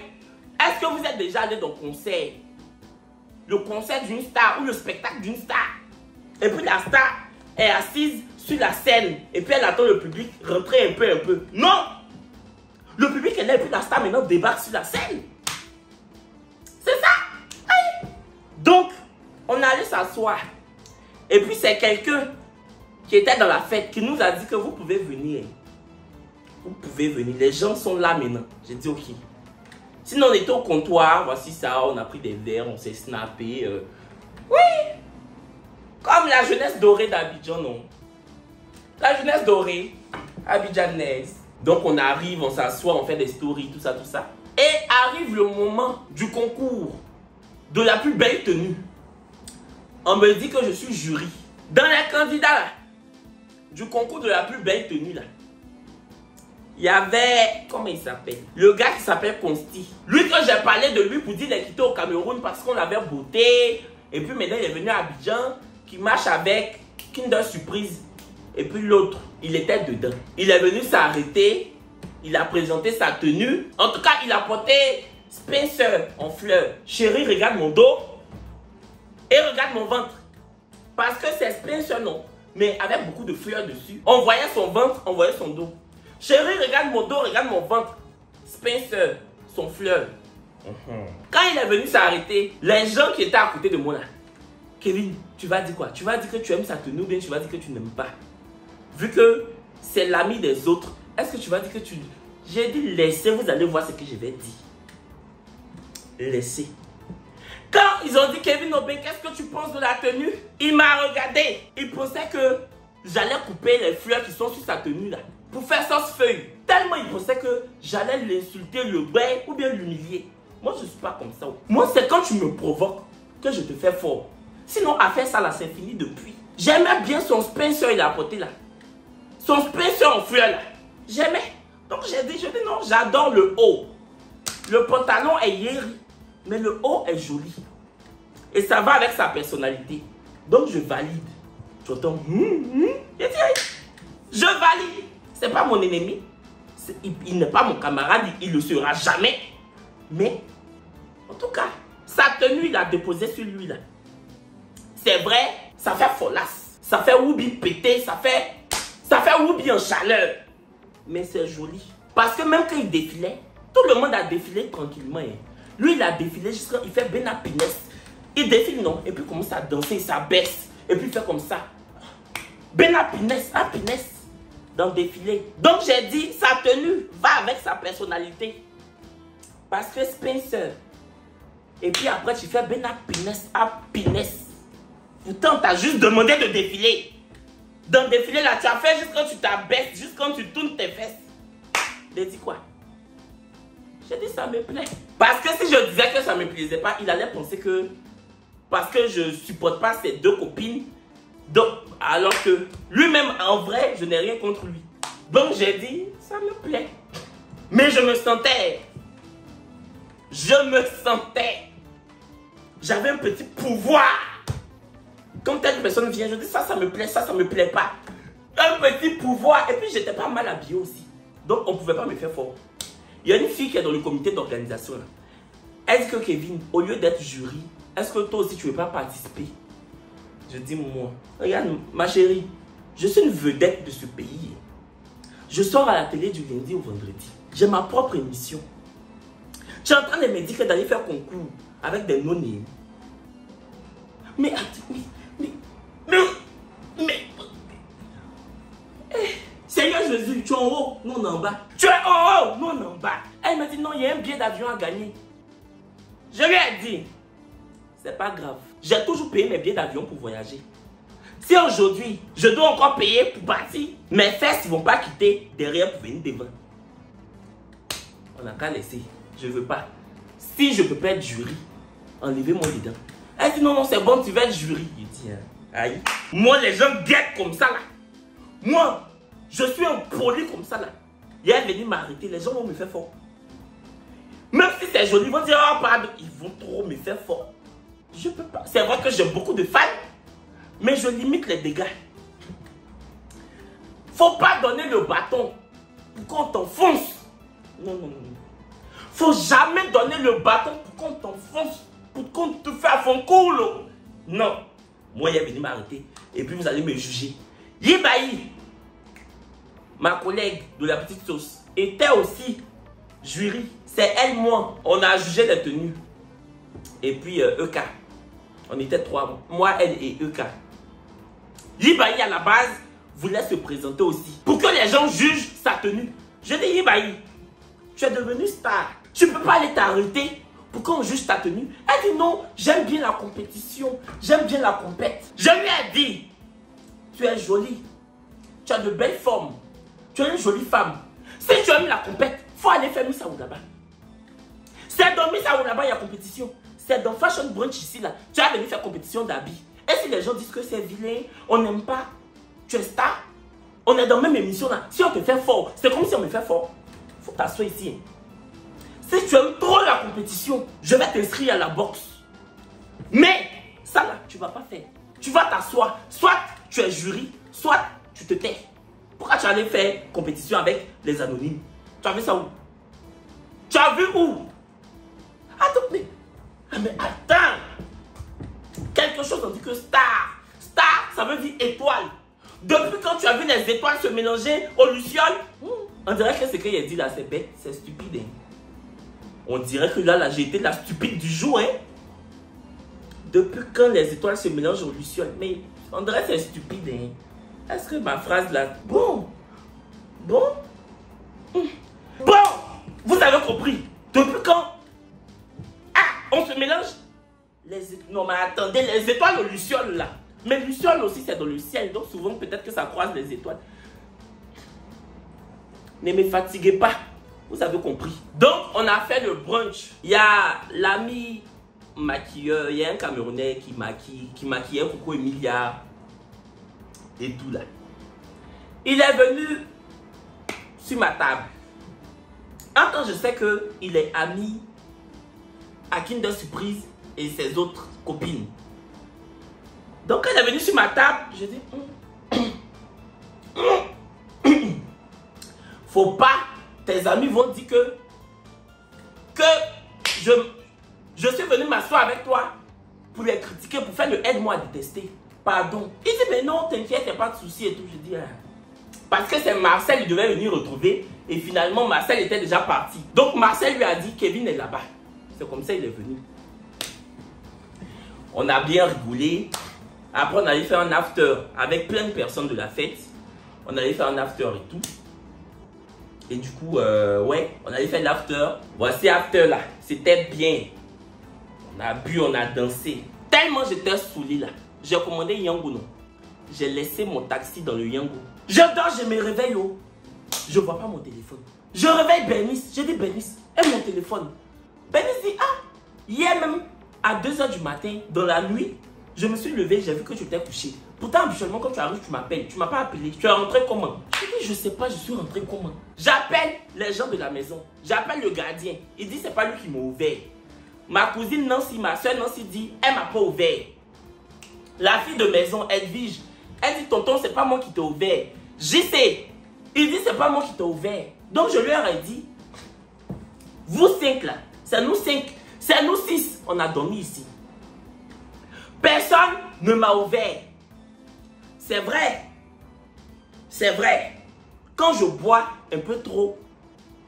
Est-ce que vous êtes déjà allé dans le concert? Le concert d'une star ou le spectacle d'une star. Et puis la star est assise sur la scène. Et puis elle attend le public rentrer un peu. Non! Le public est là et puis la star maintenant débarque sur la scène. C'est ça! Hey! Donc, on allait s'asseoir. Et puis c'est quelqu'un qui était dans la fête qui nous a dit que vous pouvez venir. Vous pouvez venir. Les gens sont là maintenant. J'ai dit ok. Sinon, on était au comptoir, voici ça, on a pris des verres, on s'est snappé. Oui! Comme la jeunesse dorée d'Abidjan, non? La jeunesse dorée, abidjanaise. Donc, on arrive, on s'assoit, on fait des stories, tout ça. Et arrive le moment du concours de la plus belle tenue. On me dit que je suis jury. Dans les candidats, là, du concours de la plus belle tenue, là. Il y avait, comment il s'appelle? Le gars qui s'appelle Consti. Lui que j'ai parlé de lui pour dire qu'il est quitté au Cameroun parce qu'on l'avait botté. Et puis maintenant il est venu à Abidjan, qui marche avec Kinder Surprise. Et puis l'autre, il était dedans. Il est venu s'arrêter. Il a présenté sa tenue. En tout cas, il a porté Spencer en fleurs. Chérie, regarde mon dos. Et regarde mon ventre. Parce que c'est Spencer, non. Mais avec beaucoup de fleurs dessus. On voyait son ventre, on voyait son dos. Chérie, regarde mon dos, regarde mon ventre. Spencer, son fleur. Quand il est venu s'arrêter, les gens qui étaient à côté de moi là, Kevin, tu vas dire quoi? Tu vas dire que tu aimes sa tenue ou bien tu vas dire que tu n'aimes pas? Vu que c'est l'ami des autres, est-ce que tu vas dire que tu... J'ai dit laissez, vous allez voir ce que je vais dire. laissé. Quand ils ont dit Kevin Obey, qu'est-ce que tu penses de la tenue? Il m'a regardé. Il pensait que j'allais couper les fleurs qui sont sur sa tenue là. Pour faire sauce feuille. Tellement il pensait que j'allais l'insulter, le bain ou bien l'humilier. Moi je ne suis pas comme ça. Moi c'est quand tu me provoques que je te fais fort. Sinon à faire ça là c'est fini depuis. J'aimais bien son Spencer il a apporté là. Son Spencer en fleurs là. J'aimais. Donc je dis non, j'adore le haut. Le pantalon est yéri. Mais le haut est joli. Et ça va avec sa personnalité. Donc je valide. Tu entends? Je valide. C'est pas mon ennemi. Il n'est pas mon camarade. Il le sera jamais. Mais, en tout cas, sa tenue, il a déposé sur lui là. C'est vrai, ça fait folasse. Ça fait oubi pété. Ça fait oubi en chaleur. Mais c'est joli. Parce que même quand il défilait, tout le monde a défilé tranquillement. Hein. Lui, il a défilé jusqu'à... Il fait ben happiness. Il défile, non? Et puis il commence à danser, il s'abaisse. Et puis il fait comme ça. Ben happiness, happiness. Dans le défilé. Donc j'ai dit, sa tenue va avec sa personnalité. Parce que Spencer. Et puis après, tu fais ben happiness, happiness. Pourtant, tu as juste demandé de défiler. Dans le défilé, là, tu as fait juste quand tu t'abaisses, juste quand tu tournes tes fesses. J'ai dit quoi? J'ai dit ça me plaît. Parce que si je disais que ça ne me plaisait pas, il allait penser que... Parce que je ne supporte pas ces deux copines. Donc, alors que lui-même, en vrai, je n'ai rien contre lui. Donc j'ai dit, ça me plaît. Mais je me sentais... J'avais un petit pouvoir. Quand telle personne vient, je dis ça me plaît, ça me plaît pas. Un petit pouvoir. Et puis j'étais pas mal habillé aussi. Donc on ne pouvait pas me faire fort. Il y a une fille qui est dans le comité d'organisation. Est-ce que Kevin, au lieu d'être jury, est-ce que toi aussi tu ne veux pas participer? Je dis moi, regarde ma chérie, je suis une vedette de ce pays. Je sors à la télé du lundi au vendredi. J'ai ma propre émission. Tu es en train de me dire que d'aller faire concours avec des non-nés. Mais Seigneur Jésus, tu es en haut, nous on est en bas. Tu es en haut, nous on est en bas. Elle m'a dit non, il y a un billet d'avion à gagner. Je lui ai dit, c'est pas grave. J'ai toujours payé mes billets d'avion pour voyager. Si aujourd'hui, je dois encore payer pour partir, mes fesses ne vont pas quitter derrière pour venir devant. On n'a qu'à laisser. Je ne veux pas. Si je ne peux pas être jury, enlevez-moi dedans. Elle dit non, non, c'est bon, tu vas être jury. Je dis, aïe. Moi, les gens guettent comme ça là. Moi, je suis un poli comme ça là. Il est venu m'arrêter, les gens vont me faire fort. Même si c'est joli, ils vont dire, oh pardon, ils vont trop me faire fort. Je peux pas. C'est vrai que j'ai beaucoup de fans, mais je limite les dégâts. Faut pas donner le bâton pour qu'on t'enfonce. Non, non, non. Faut jamais donner le bâton pour qu'on t'enfonce, pour qu'on te fasse à fond cool. Non. Moi, il est venu m'arrêter. Et puis, vous allez me juger. Yibaï, ma collègue de la petite sauce, était aussi jury. C'est elle, moi. On a jugé les tenues. Et puis, EK. On était trois. Moi, elle et EK. Yibaï, à la base, voulait se présenter aussi. Pour que les gens jugent sa tenue. Je dis, Yibaï, tu es devenu star. Tu ne peux pas aller t'arrêter pour qu'on juge ta tenue. Elle dit non, j'aime bien la compétition. J'aime bien la compète. Je lui ai dit, tu es jolie. Tu as de belles formes. Tu es une jolie femme. Si tu aimes la compète, il faut aller faire Miss Aoudaba. C'est dans Miss Aoudaba, il y a compétition. C'est dans Fashion Brunch ici, là. Tu vas venir faire compétition d'habits. Et si les gens disent que c'est vilain, on n'aime pas, tu es star, on est dans la même émission là. Si on te fait fort, c'est comme si on me fait fort. Il faut t'asseoir ici. Si tu aimes trop la compétition, je vais t'inscrire à la boxe. Mais ça là, tu ne vas pas faire. Tu vas t'asseoir. Soit tu es jury, soit tu te tais. Pourquoi tu allais faire compétition avec les anonymes? Tu as vu ça où? Tu as vu où? Attends, mais attends. Quelque chose on dit que star. Star, ça veut dire étoile. Depuis quand tu as vu les étoiles se mélanger aux lucioles, on dirait que ce qu'il a dit là, c'est bête, c'est stupide. Hein? On dirait que là, j'ai été la stupide du jour. Hein? Depuis quand les étoiles se mélangent aux lucioles? Mais on dirait que c'est stupide. Hein? Est-ce que ma phrase là... Bon, vous avez compris. Depuis quand? Ah, on se mélange. Non, mais attendez, les étoiles aux lucioles là. Mais lucioles aussi, c'est dans le ciel. Donc souvent, peut-être que ça croise les étoiles. Ne me fatiguez pas. Vous avez compris. Donc, on a fait le brunch. Il y a l'ami maquilleur. Il y a un Camerounais qui maquillait Coco Emilia. Et tout là. Il est venu sur ma table. En temps, je sais qu'il est ami à Kinder Surprise et ses autres copines. Donc, quand il est venu sur ma table, je dis... Faut pas, tes amis vont dire que je suis venu m'asseoir avec toi pour les critiquer, pour faire le aide-moi à détester. Pardon. Il dit, mais non, t'inquiète, il n'y a pas de souci et tout. Je dis, parce que c'est Marcel, il devait venir retrouver. Et finalement, Marcel était déjà parti. Donc, Marcel lui a dit, Kevin est là-bas. C'est comme ça qu'il est venu. On a bien rigolé. Après, on allait faire un after avec plein de personnes de la fête. On allait faire un after et tout. Et du coup, ouais, on allait faire l'after. Voici after là. C'était bien. On a bu, on a dansé. Tellement j'étais saoulé là. J'ai commandé Yango, non. J'ai laissé mon taxi dans le Yango. Je dors, je me réveille, oh. Je vois pas mon téléphone. Je réveille Bernice. J'ai dit, Bernice, et mon téléphone. Bernice dit, ah, hier même, à 2 h du matin, dans la nuit, je me suis levé, j'ai vu que tu étais couché. Pourtant, habituellement, quand tu arrives, tu m'appelles. Tu m'as pas appelé. Tu es rentré comment? Je dis, je sais pas, je suis rentré comment? J'appelle les gens de la maison. J'appelle le gardien. Il dit, c'est pas lui qui m'a ouvert. Ma cousine Nancy, ma soeur Nancy dit, elle m'a pas ouvert. La fille de maison, Edwige, elle dit, tonton, c'est pas moi qui t'ai ouvert. J'y sais. Il dit, c'est pas moi qui t'ai ouvert. Donc, je leur ai dit, vous 5 là, c'est nous 5, c'est nous 6, on a dormi ici. Personne ne m'a ouvert. C'est vrai. C'est vrai. Quand je bois un peu trop,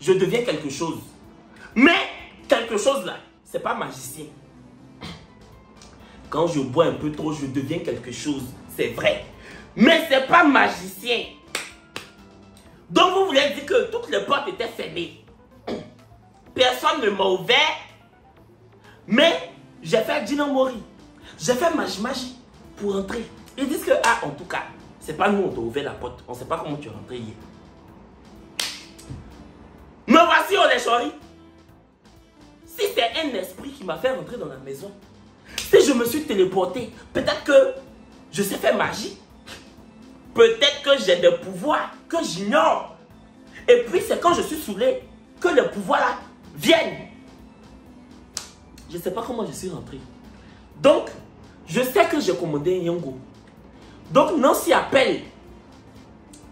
je deviens quelque chose. Mais quelque chose là, c'est pas magicien. Quand je bois un peu trop, je deviens quelque chose. C'est vrai. Mais c'est pas magicien. Donc vous voulez dire que toutes les portes étaient fermées. Personne ne m'a ouvert. Mais j'ai fait Dinamori. J'ai fait magie pour entrer. Ils disent que, ah, en tout cas, c'est pas nous, on t'a ouvert la porte. On sait pas comment tu es rentré hier. Me voici, on est chéri. Si c'est un esprit qui m'a fait rentrer dans la maison, si je me suis téléporté, peut-être que je sais faire magie. Peut-être que j'ai des pouvoirs que j'ignore. Et puis, c'est quand je suis saoulé que les pouvoirs là viennent. Je ne sais pas comment je suis rentré. Donc, je sais que j'ai commandé un Yango. Donc, Nancy appelle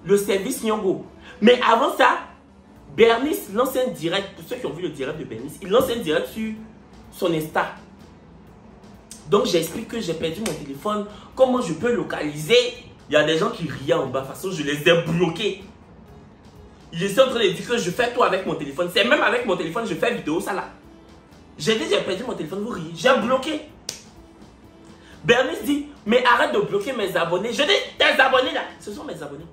le service Yango. Mais avant ça, Bernice lance un direct. Pour ceux qui ont vu le direct de Bernice, il lance un direct sur son Insta. Donc, j'explique que j'ai perdu mon téléphone. Comment je peux localiser? Il y a des gens qui riaient en bas. De toute façon, je les ai bloqués. Ils étaient en train de dire que je fais tout avec mon téléphone. C'est même avec mon téléphone, je fais vidéo, ça là. J'ai dit, j'ai perdu mon téléphone, vous riez. J'ai bloqué. Bernice dit, mais arrête de bloquer mes abonnés. Je dis, tes abonnés là, ce sont mes abonnés.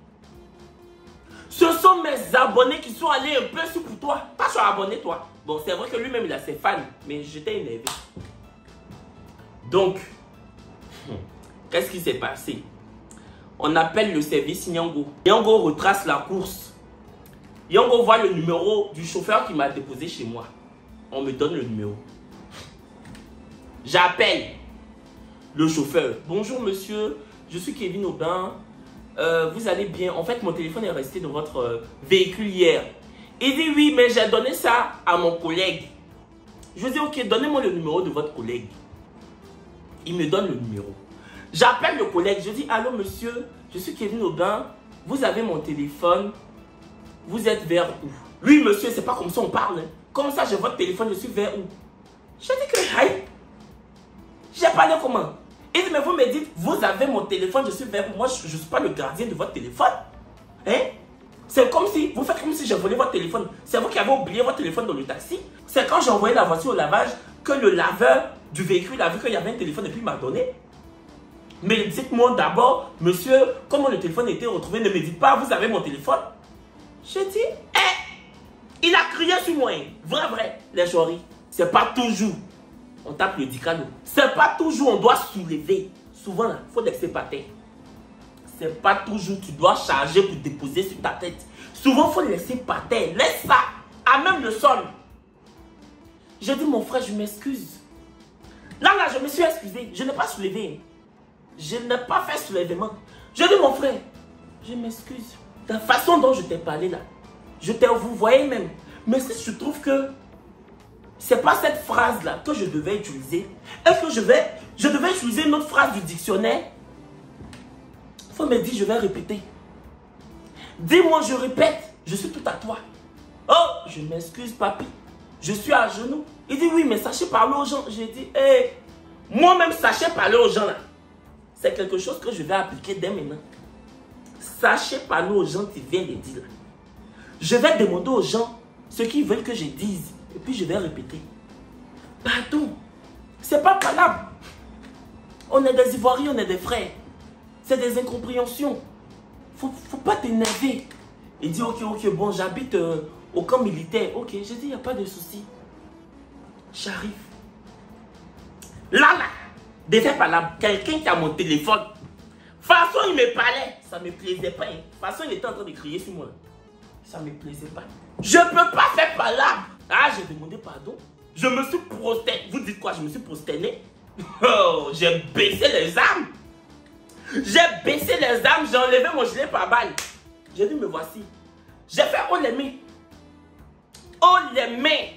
Ce sont mes abonnés qui sont allés un peu sous pour toi. Pas sur abonné, toi. Bon, c'est vrai que lui-même, il a ses fans. Mais j'étais énervé. Donc, qu'est-ce qui s'est passé? On appelle le service Yango. Yango retrace la course. Yango voit le numéro du chauffeur qui m'a déposé chez moi. On me donne le numéro. J'appelle le chauffeur. Bonjour monsieur, je suis Kevin Aubin. Vous allez bien? En fait, mon téléphone est resté dans votre véhicule hier. Il dit oui, mais j'ai donné ça à mon collègue. Je dis ok, donnez-moi le numéro de votre collègue. Il me donne le numéro. J'appelle le collègue, je dis allô monsieur, je suis Kevin Aubin. Vous avez mon téléphone. Vous êtes vers où? Oui monsieur, c'est pas comme ça on parle. Hein. Comme ça, j'ai votre téléphone, je suis vers où? Je dis que, aïe, j'ai parlé comment? Il dit, mais vous me dites, vous avez mon téléphone, je suis vers où? Moi, je ne suis pas le gardien de votre téléphone. Hein? C'est comme si, vous faites comme si j'ai volé votre téléphone. C'est vous qui avez oublié votre téléphone dans le taxi. C'est quand j'ai envoyé la voiture au lavage que le laveur du véhicule a vu qu'il y avait un téléphone et puis il m'a donné. Mais dites-moi d'abord, monsieur, comment le téléphone a été retrouvé? Ne me dites pas, vous avez mon téléphone. Je dis, il a crié sur moi. Vrai, les choris. C'est pas toujours on tape le dicano. C'est pas toujours on doit soulever. Souvent, il faut laisser par terre. C'est pas toujours tu dois charger pour déposer sur ta tête. Souvent, il faut laisser par terre. Laisse ça à même le sol. Je dis, mon frère, je m'excuse. Là, je me suis excusé. Je n'ai pas soulevé. Je n'ai pas fait soulèvement. Je dis, mon frère, je m'excuse. La façon dont je t'ai parlé là, vous voyez même. Mais si je trouve que c'est pas cette phrase-là que je devais utiliser, est-ce que je devais utiliser une autre phrase du dictionnaire? Il faut me dire, je vais répéter. Dis-moi, je répète, je suis tout à toi. Oh, je m'excuse, papi. Je suis à genoux. Il dit, oui, mais sachez parler aux gens. J'ai dit, hé, moi-même, sachez parler aux gens là. C'est quelque chose que je vais appliquer dès maintenant. Sachez parler aux gens qui viennent de dire là. Je vais demander aux gens ce qu'ils veulent que je dise. Et puis je vais répéter. Pardon. C'est pas valable. On est des Ivoiriens, on est des frères. C'est des incompréhensions. Faut pas t'énerver. Il dit, ok, bon, j'habite au camp militaire. Ok, j'ai dit, il n'y a pas de souci. J'arrive. Là, déjà par là, quelqu'un qui a mon téléphone. Façon, il me parlait. Ça ne me plaisait pas. Façon, il était en train de crier sur moi. Ça ne me plaisait pas. Je ne peux pas faire par là. Ah, j'ai demandé pardon. Je me suis prosterné. Vous dites quoi? Je me suis prosterné. Oh, j'ai baissé les armes. J'ai baissé les armes. J'ai enlevé mon gilet par balle. J'ai dit, me voici. J'ai fait haut les mains. Haut les mains.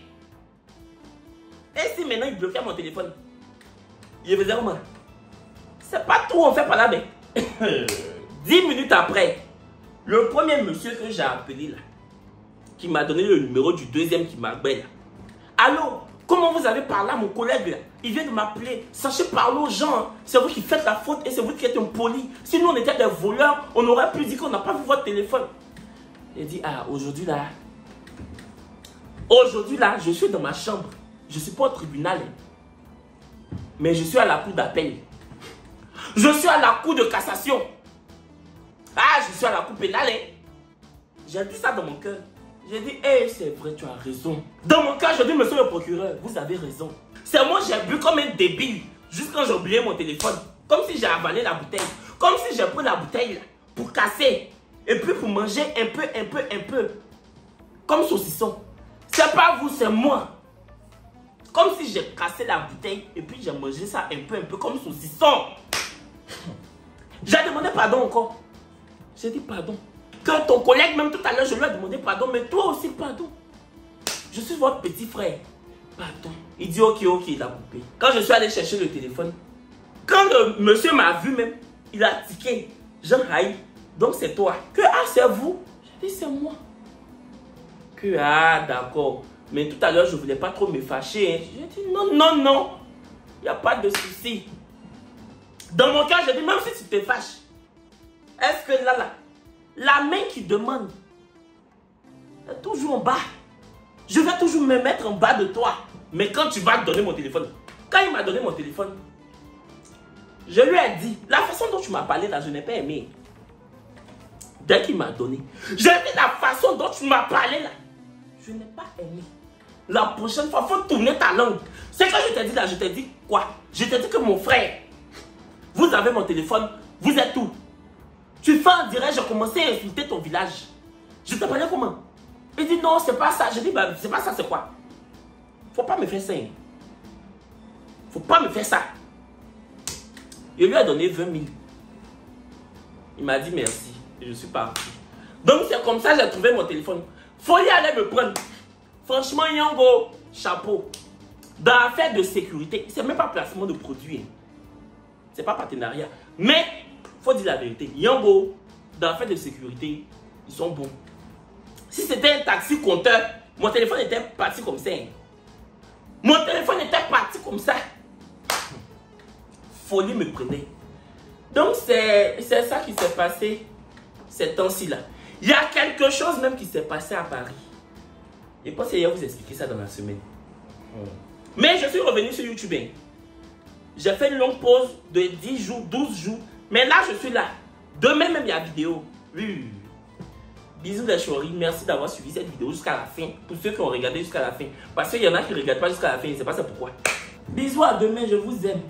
Et si maintenant il bloquait mon téléphone, il faisait comment? C'est pas tout on fait par là, mais 10 minutes après, le premier monsieur que j'ai appelé là, qui m'a donné le numéro du deuxième qui m'appelle là. Allô, comment vous avez parlé à mon collègue là? Il vient de m'appeler. Sachez parler aux gens. Hein. C'est vous qui faites la faute et c'est vous qui êtes impoli. Si nous on était des voleurs, on aurait pu dire qu'on n'a pas vu votre téléphone. Il dit, ah, aujourd'hui là, je suis dans ma chambre. Je ne suis pas au tribunal. Mais je suis à la cour d'appel. Je suis à la cour de cassation. Ah, je suis à la cour pénale. J'ai dit ça dans mon cœur. J'ai dit, hey, c'est vrai, tu as raison. Dans mon cœur, je dis, monsieur le procureur, vous avez raison. C'est moi, j'ai bu comme un débile. Juste quand j'ai oublié mon téléphone. Comme si j'ai avalé la bouteille. Comme si j'ai pris la bouteille là, pour casser. Et puis pour manger un peu. Comme saucisson. C'est pas vous, c'est moi. Comme si j'ai cassé la bouteille et puis j'ai mangé ça un peu comme saucisson. J'ai demandé pardon encore. J'ai dit pardon. Que ton collègue, même tout à l'heure, je lui ai demandé pardon, mais toi aussi pardon. Je suis votre petit frère. Pardon. Il dit ok, il a coupé. Quand je suis allé chercher le téléphone, quand le monsieur m'a vu même, il a tiqué. Jean Haï, donc c'est toi. Que ah, c'est vous? J'ai dit c'est moi. Que ah, d'accord. Mais tout à l'heure, je ne voulais pas trop me fâcher. Hein. J'ai dit non. Il n'y a pas de souci. Dans mon cas, j'ai dit même si tu te fâches, est-ce que la main qui demande est toujours en bas. Je vais toujours me mettre en bas de toi. Mais quand tu vas te donner mon téléphone, quand il m'a donné mon téléphone, je lui ai dit, la façon dont tu m'as parlé là, je n'ai pas aimé. Dès qu'il m'a donné, j'ai dit la façon dont tu m'as parlé là, je n'ai pas aimé. La prochaine fois, il faut tourner ta langue. C'est quand je t'ai dit là, je t'ai dit quoi? Je t'ai dit que mon frère, vous avez mon téléphone, vous êtes où? Tu fais en direct, j'ai commencé à insulter ton village. Je t'ai parlé comment? Il dit non, c'est pas ça. Je dis, bah, c'est pas ça, c'est quoi? Faut pas me faire ça. Hein. Faut pas me faire ça. Je lui ai donné 20 000. Il m'a dit merci. Et je suis parti. Donc c'est comme ça que j'ai trouvé mon téléphone. Faut y aller me prendre. Franchement, Yango, chapeau. Dans l'affaire de sécurité, c'est même pas placement de produits. C'est pas partenariat. Mais, faut dire la vérité. Yango, dans l'affaire de sécurité, ils sont bons. Si c'était un taxi compteur, mon téléphone était parti comme ça. Mon téléphone était parti comme ça. Folie me prenait. Donc, c'est ça qui s'est passé ces temps-ci là. Il y a quelque chose même qui s'est passé à Paris. Je pense que je vais vous expliquer ça dans la semaine. Mais je suis revenu sur YouTube. J'ai fait une longue pause de 10 jours, 12 jours. Mais là, je suis là. Demain même, il y a vidéo. Oui. Bisous les choris. Merci d'avoir suivi cette vidéo jusqu'à la fin. Pour ceux qui ont regardé jusqu'à la fin. Parce qu'il y en a qui ne regardent pas jusqu'à la fin. Je ne sais pas ça pourquoi. Bisous, à demain, je vous aime.